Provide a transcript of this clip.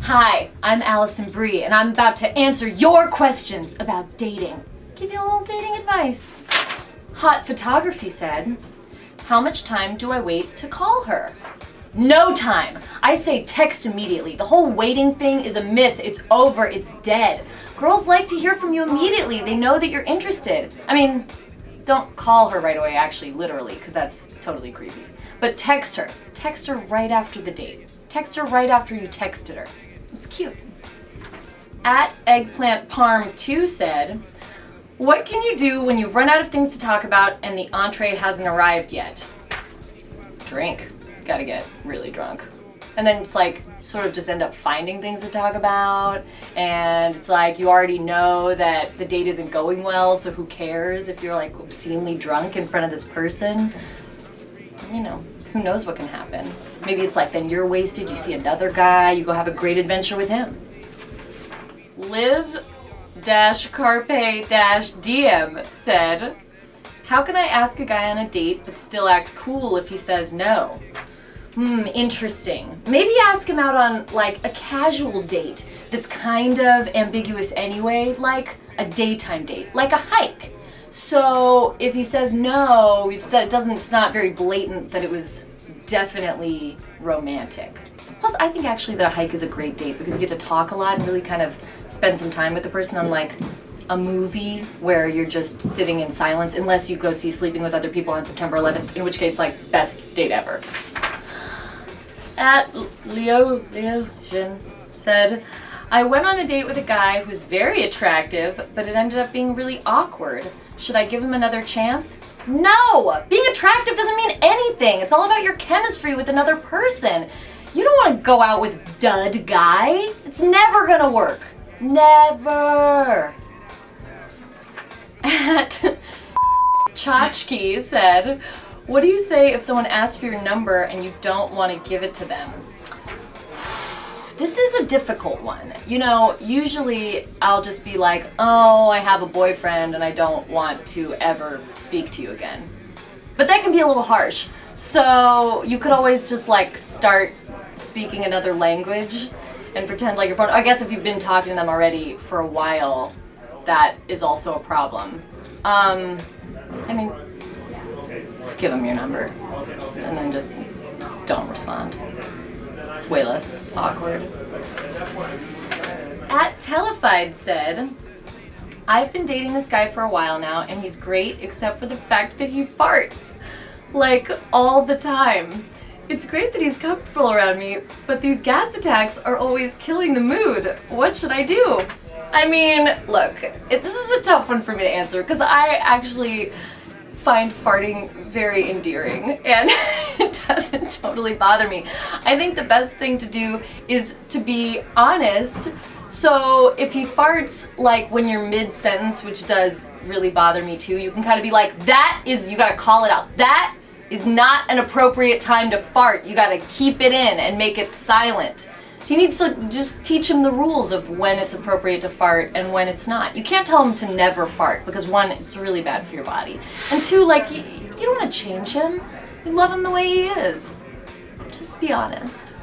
Hi, I'm Alison Brie, and I'm about to answer your questions about dating. Give you a little dating advice. Hot Photography said, how much time do I wait to call her? No time. I say text immediately. The whole waiting thing is a myth. It's over. It's dead. Girls like to hear from you immediately. They know that you're interested. I mean, don't call her right away, actually, literally, because that's totally creepy. But text her. Text her right after the date. Text her right after you texted her. It's cute. At Eggplant Parm 2 said, what can you do when you've run out of things to talk about and the entree hasn't arrived yet? Drink. Gotta get really drunk. And then it's like, sort of just end up finding things to talk about, and it's like you already know that the date isn't going well, so who cares if you're like obscenely drunk in front of this person? You know, who knows what can happen. Maybe it's like then you're wasted, you see another guy, you go have a great adventure with him. Liv-Carpe-DM said, how can I ask a guy on a date but still act cool if he says no? Interesting. Maybe ask him out on like a casual date that's kind of ambiguous anyway, like a daytime date, like a hike. So if he says no, it's not very blatant that it was definitely romantic. Plus, I think actually that a hike is a great date because you get to talk a lot and really kind of spend some time with the person, unlike a movie where you're just sitting in silence, unless you go see Sleeping with Other People on September 11th, in which case, like, best date ever. At Leogen said, I went on a date with a guy who's very attractive, but it ended up being really awkward. Should I give him another chance? No! Being attractive doesn't mean anything. It's all about your chemistry with another person. You don't want to go out with dud guy. It's never gonna work. Never. At Chachki said, what do you say if someone asks for your number and you don't want to give it to them? This is a difficult one. You know, usually I'll just be like, oh, I have a boyfriend and I don't want to ever speak to you again. But that can be a little harsh. So you could always just like start speaking another language and pretend like you're from, I guess if you've been talking to them already for a while, that is also a problem. I mean, just give them your number and then just don't respond. It's way less awkward. At Telefied said, I've been dating this guy for a while now and he's great except for the fact that he farts. Like all the time. It's great that he's comfortable around me, but these gas attacks are always killing the mood. What should I do? I mean, look, this is a tough one for me to answer because I actually find farting very endearing and it doesn't totally bother me. I think the best thing to do is to be honest. So if he farts like when you're mid-sentence, which does really bother me too, you can kind of be like, you gotta call it out. That is not an appropriate time to fart. You gotta keep it in and make it silent. So you need to just teach him the rules of when it's appropriate to fart and when it's not. You can't tell him to never fart because one, it's really bad for your body. And two, like, you don't want to change him. You love him the way he is. Just be honest.